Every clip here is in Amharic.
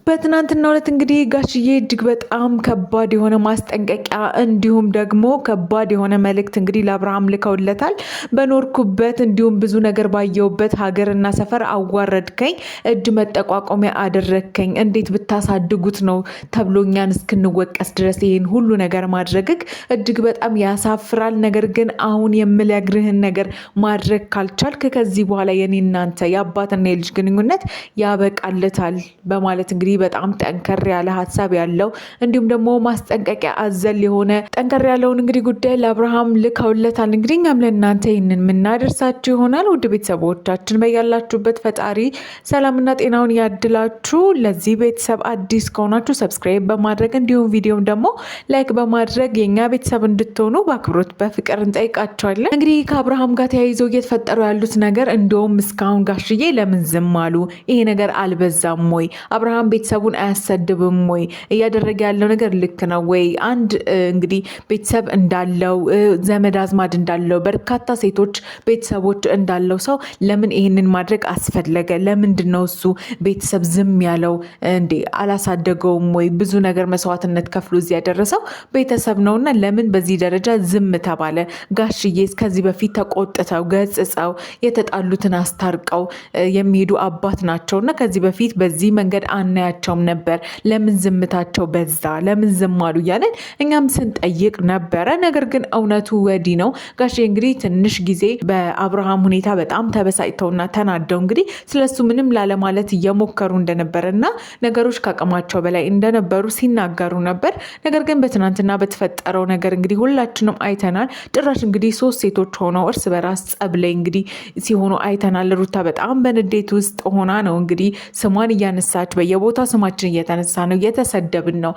በትናንትናው ዕለት እንግዲህ ጋሽዬ እጅግ በጣም ከባድ የሆነ ማስጠንቀቂያ እንዲሁም ደግሞ ከባድ የሆነ መልእክት እንግዲህ ለአብርሃም ልከውለታል። በኖርኩበት እንዲሁም ብዙ ነገር ባየውበት ሀገርና ሰፈር አዋረድከኝ፣ እጅ መጠቋቋሚያ አደረግከኝ፣ እንዴት ብታሳድጉት ነው ተብሎኛን እስክንወቀስ ድረስ ይህን ሁሉ ነገር ማድረግክ እጅግ በጣም ያሳፍራል። ነገር ግን አሁን የምነግርህን ነገር ማድረግ ካልቻልክ ከዚህ በኋላ የኔ እናንተ የአባትና የልጅ ግንኙነት ያበቃለታል በማለት እንግዲህ በጣም ጠንከር ያለ ሀሳብ ያለው እንዲሁም ደግሞ ማስጠንቀቂያ አዘል የሆነ ጠንከር ያለውን እንግዲህ ጉዳይ ለአብርሃም ልከውለታል። እንግዲህ እኛም ለእናንተ ይህንን የምናደርሳችሁ ይሆናል። ውድ ቤተሰቦቻችን በያላችሁበት ፈጣሪ ሰላምና ጤናውን ያድላችሁ። ለዚህ ቤተሰብ አዲስ ከሆናችሁ ሰብስክራይብ በማድረግ እንዲሁም ቪዲዮም ደግሞ ላይክ በማድረግ የኛ ቤተሰብ እንድትሆኑ በአክብሮት በፍቅር እንጠይቃቸዋለን። እንግዲህ ከአብርሃም ጋር ተያይዘው እየተፈጠሩ ያሉት ነገር እንደውም እስካሁን ጋሽዬ ለምን ዝም አሉ? ይሄ ነገር አልበዛም ወይ? አብርሃም ቤተሰቡን አያሰድብም ወይ? እያደረገ ያለው ነገር ልክ ነው ወይ? አንድ እንግዲህ ቤተሰብ እንዳለው ዘመድ አዝማድ እንዳለው በርካታ ሴቶች ቤተሰቦች እንዳለው ሰው ለምን ይሄንን ማድረግ አስፈለገ? ለምንድን ነው እሱ ቤተሰብ ዝም ያለው? እንዴ አላሳደገውም ወይ? ብዙ ነገር መስዋዕትነት ከፍሎ እዚህ ያደረሰው ቤተሰብ ነውና ለምን በዚህ ደረጃ ዝም ተባለ? ጋሽዬ ከዚህ በፊት ተቆጥተው ገጽጸው የተጣሉትን አስታርቀው የሚሄዱ አባት ናቸውና ከዚህ በፊት በዚህ መንገድ አናያቸውም ነበር። ለምን ዝምታቸው በዛ? ለምን ዝም አሉ እያለን እኛም ስንጠይቅ ነበረ። ነገር ግን እውነቱ ወዲህ ነው። ጋሼ እንግዲህ ትንሽ ጊዜ በአብርሃም ሁኔታ በጣም ተበሳጭተውና ተናደው እንግዲህ ስለሱ ምንም ላለማለት እየሞከሩ እንደነበረና ነገሮች ከአቅማቸው በላይ እንደነበሩ ሲናገሩ ነበር። ነገር ግን በትናንትና በተፈጠረው ነገር እንግዲህ ሁላችንም አይተናል። ጭራሽ እንግዲህ 3 ሴቶች ሆነው እርስ በራስ ጸብ ላይ እንግዲህ ሲሆኑ አይተናል። ሩታ በጣም በንዴት ውስጥ ሆና ነው እንግዲህ ስሟን እያነሳች በየቦታው ስማችን እየተነሳ ነው፣ እየተሰደብን ነው፣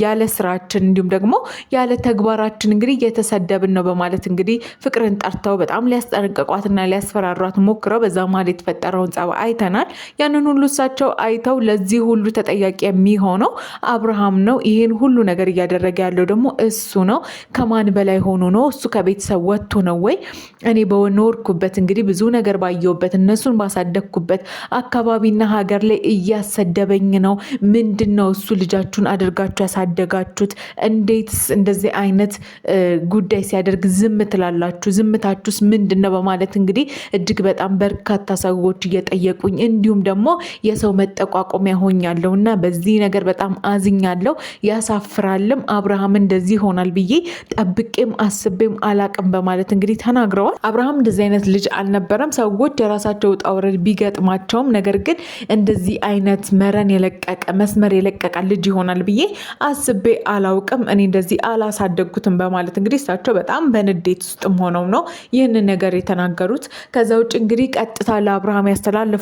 ያለ ስራችን እንዲሁም ደግሞ ያለ ተግባራችን እንግዲህ እየተሰደብን ነው በማለት እንግዲህ ፍቅርን ጠርተው በጣም ሊያስጠነቅቋትና ሊያስፈራሯት ሞክረው በዛ መሀል የተፈጠረውን ጸብ አይተናል። ያንን ሁሉ እሳቸው አይተው ለዚህ ሁሉ ተጠያቂ የሚሆነው አብርሃም ነው። ይህን ሁሉ ነገር እያደረገ ያለው ደግሞ እሱ ነው። ከማን በላይ ሆኖ ነው? እሱ ከቤተሰብ ወጥቶ ነው ወይ? እኔ በኖርኩበት እንግዲህ ብዙ ነገር ባየውበት እነሱን ባሳደግኩበት አካባቢና ሀገር ላይ እያሰደበኝ ነው። ምንድን ነው እሱ? ልጃችሁን አድርጋችሁ ያሳደጋችሁት እንዴትስ እንደዚህ አይነት ጉዳይ ሲያደርግ ዝም ትላላችሁ? ዝምታችሁስ ምንድን ነው? በማለት እንግዲህ እጅግ በጣም በርካታ ሰዎች እየጠየቁኝ እንዲሁም ደግሞ የሰው መጠቋቆሚያ ሆኛለሁ እና በዚህ ነገር በጣም አዝኛለሁ። ያሳፍራልም። አብርሃም እንደዚህ ይሆናል ብዬ ጠብቄም አስቤም አላቅም በማለት እንግዲህ ተናግረዋል። አብርሃም እንደዚህ አይነት ልጅ አልነበረም። ሰዎች የራሳቸው ውጣ ውረድ ቢገጥማቸውም ነገር ግን እንደዚህ አይነት መረን የለቀቀ መስመር የለቀቀ ልጅ ይሆናል ብዬ አስቤ አላውቅም። እኔ እንደዚህ አላሳደግኩትም በማለት እንግዲህ እሳቸው በጣም በንዴት ውስጥም ሆነው ነው ይህንን ነገር የተናገሩት። ከዛ ውጭ እንግዲህ ቀጥታ ለአብርሃም ያስተላለፉለት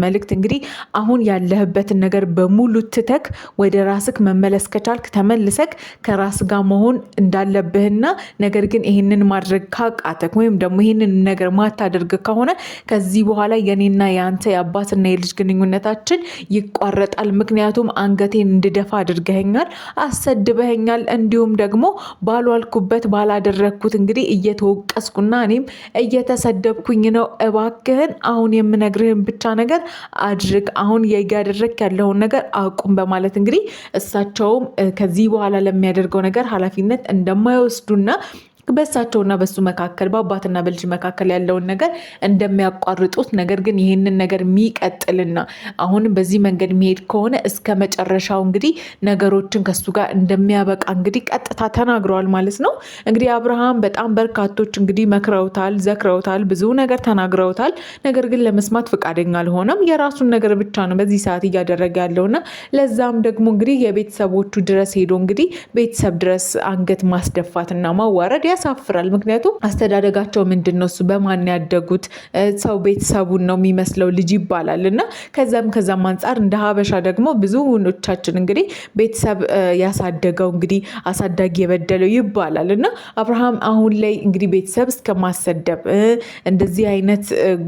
መልእክት እንግዲህ አሁን ያለህበትን ነገር በሙሉ ትተክ ወደ ራስክ መመለስ ከቻልክ ተመልሰክ ከራስ ጋር መሆን እንዳለብህና ነገር ግን ይህንን ማድረግ ካቃተክ ወይም ደግሞ ይህንን ነገር ማታደርግ ከሆነ ከዚህ በኋላ የኔና የአንተ የአባትና የልጅ ግንኙነታችን ይቋረጣል። ምክንያቱም አንገቴን እንድደፋ አድርገኸኛል፣ አሰድበኸኛል፣ እንዲሁም ደግሞ ባልዋልኩበት ባላደረግኩት እንግዲህ እየተወቀስኩና እኔም እየተሰደብኩኝ ነው። እባክህን አሁን የምነግርህን ብቻ ነገር አድርግ። አሁን እያደረግክ ያለውን ነገር አቁም በማለት እንግዲህ እሳቸውም ከዚህ በኋላ ለሚያደርገው ነገር ኃላፊነት እንደማይወስዱና በእሳቸውና በሱ መካከል በአባትና በልጅ መካከል ያለውን ነገር እንደሚያቋርጡት ነገር ግን ይህንን ነገር የሚቀጥልና አሁንም በዚህ መንገድ የሚሄድ ከሆነ እስከ መጨረሻው እንግዲህ ነገሮችን ከሱ ጋር እንደሚያበቃ እንግዲህ ቀጥታ ተናግረዋል ማለት ነው። እንግዲህ አብርሃም በጣም በርካቶች እንግዲህ መክረውታል፣ ዘክረውታል፣ ብዙ ነገር ተናግረውታል። ነገር ግን ለመስማት ፈቃደኛ አልሆነም። የራሱን ነገር ብቻ ነው በዚህ ሰዓት እያደረገ ያለውና ለዛም ደግሞ እንግዲህ የቤተሰቦቹ ድረስ ሄዶ እንግዲህ ቤተሰብ ድረስ አንገት ማስደፋትና ማዋረድ ያሳፍራል። ምክንያቱም አስተዳደጋቸው ምንድን ነው? እሱ በማን ያደጉት? ሰው ቤተሰቡን ነው የሚመስለው ልጅ ይባላል እና ከዛም አንጻር እንደ ሀበሻ ደግሞ ብዙዎቻችን እንግዲህ ቤተሰብ ያሳደገው እንግዲህ አሳዳጊ የበደለው ይባላል እና አብርሃም አሁን ላይ እንግዲህ ቤተሰብ እስከማሰደብ እንደዚህ አይነት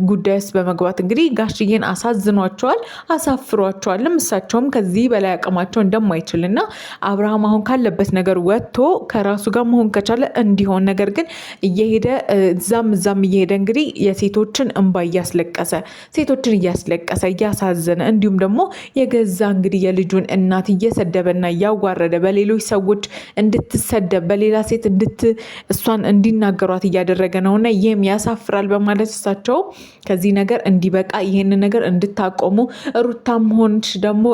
ጉዳይ ውስጥ በመግባት እንግዲህ ጋሽዬን አሳዝኗቸዋል፣ አሳፍሯቸዋልም። እሳቸውም ከዚህ በላይ አቅማቸው እንደማይችልና አብርሃም አሁን ካለበት ነገር ወጥቶ ከራሱ ጋር መሆን ከቻለ እንዲሆን ሳይሆን ነገር ግን እየሄደ እዛም እየሄደ እንግዲህ የሴቶችን እንባ ሴቶችን እያስለቀሰ እያሳዘነ እንዲሁም ደግሞ የገዛ እንግዲህ የልጁን እናት እየሰደበና እያዋረደ በሌሎች ሰዎች እንድትሰደብ በሌላ ሴት እሷን እንዲናገሯት እያደረገ ነውና ይህም ያሳፍራል በማለት እሳቸው ከዚህ ነገር እንዲበቃ ይሄንን ነገር እንድታቆሙ ሩታም ሆንሽ ደግሞ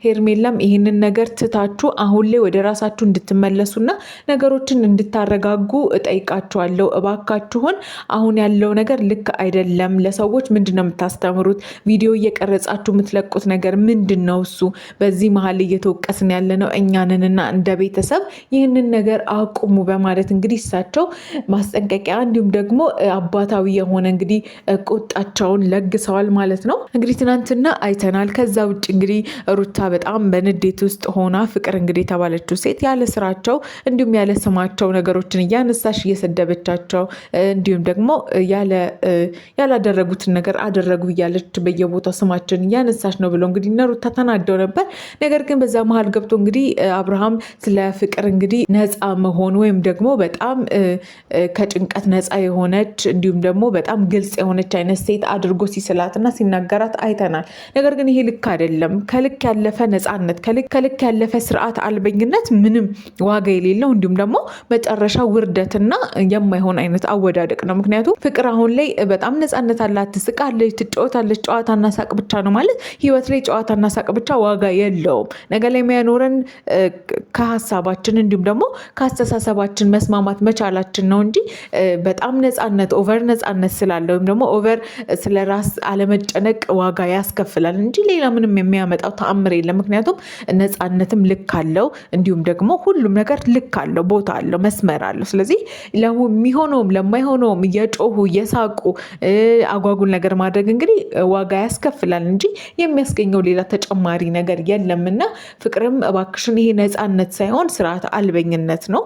ሄርሜላም ይሄንን ነገር ትታችሁ አሁን ላይ ወደ ራሳችሁ እንድትመለሱና ነገሮችን እንድታረጋጉ እጠይቃችኋለሁ። እባካችሁን አሁን ያለው ነገር ልክ አይደለም። ለሰዎች ምንድነው የምታስተምሩት? ቪዲዮ እየቀረጻችሁ የምትለቁት ነገር ምንድነው? እሱ በዚህ መሀል እየተወቀስን ያለነው እኛንንና እንደ ቤተሰብ ይህንን ነገር አቁሙ በማለት እንግዲህ እሳቸው ማስጠንቀቂያ እንዲሁም ደግሞ አባታዊ የሆነ እንግዲህ ቁጣቸውን ለግሰዋል ማለት ነው። እንግዲህ ትናንትና አይተናል። ከዛ ውጭ እንግዲህ ሩታ በጣም በንዴት ውስጥ ሆና ፍቅር እንግዲህ የተባለችው ሴት ያለ ስራቸው እንዲሁም ያለ ስማቸው ነገሮችን እያነሳሽ እየሰደበቻቸው እንዲሁም ደግሞ ያላደረጉትን ነገር አደረጉ እያለች በየቦታው ስማችን እያነሳሽ ነው ብሎ እንግዲህ እነ ሩታ ተናደው ነበር። ነገር ግን በዛ መሀል ገብቶ እንግዲህ አብርሃም ስለ ፍቅር እንግዲህ ነፃ መሆን ወይም ደግሞ በጣም ከጭንቀት ነፃ የሆነች እንዲሁም ደግሞ በጣም ግልጽ የሆነች አይነት ሴት አድርጎ ሲስላትና ሲናገራት አይተናል። ነገር ግን ይሄ ልክ አይደለም። ከልክ ያለፈ ነፃነት፣ ከልክ ያለፈ ስርዓት አልበኝነት ምንም ዋጋ የሌለው እንዲሁም ደግሞ መጨረሻ ውርደትና የማይሆን አይነት አወዳደቅ ነው። ምክንያቱም ፍቅር አሁን ላይ በጣም ነፃነት አላት፣ ትስቃለች፣ ትጫወታለች። ጨዋታና ሳቅ ብቻ ነው ማለት ህይወት ላይ ጨዋታና ሳቅ ብቻ ዋጋ የለውም። ነገ ላይ የሚያኖረን ከሀሳባችን እንዲሁም ደግሞ ከአስተሳሰባችን መስማማት መቻላችን ነው እንጂ በጣም ነፃነት ኦቨር ነፃነት ስላለ ወይም ደግሞ ኦቨር ስለ ራስ አለመጨነቅ ዋጋ ያስከፍላል እንጂ ሌላ ምንም የሚያመጣው ተአምር የለም። ምክንያቱም ነፃነትም ልክ አለው፣ እንዲሁም ደግሞ ሁሉም ነገር ልክ አለው፣ ቦታ አለው፣ መስመር አለው። ስለዚህ የሚሆነውም ለማይሆነውም እየጮሁ እየሳቁ አጓጉል ነገር ማድረግ እንግዲህ ዋጋ ያስከፍላል እንጂ የሚያስገኘው ሌላ ተጨማሪ ነገር የለምና ፍቅርም እባክሽን ይሄ ነፃነት ሳይሆን ስርዓት አልበኝነት ነው።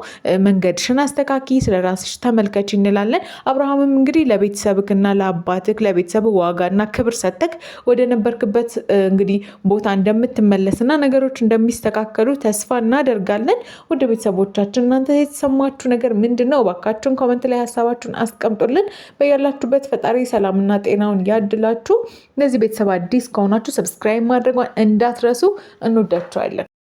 መንገድሽን አስተካኪ፣ ስለ ራስሽ ተመልከች እንላለን። አብርሃምም እንግዲህ ለቤተሰብክና ለአባትክ ለቤተሰብ ዋጋና ክብር ሰጠክ ወደ ነበርክበት እንግዲህ ቦታ እንደምትመለስና ነገሮች እንደሚስተካከሉ ተስፋ እናደርጋለን። ወደ ቤተሰቦቻችን እናንተ የተሰማችሁ ነገር ምንድነው? እባካችሁን ኮመንት ላይ ሀሳባችሁን አስቀምጡልን። በያላችሁበት ፈጣሪ ሰላምና ጤናውን ያድላችሁ። ለዚህ ቤተሰብ አዲስ ከሆናችሁ ሰብስክራይብ ማድረግ እንዳትረሱ። እንወዳችኋለን።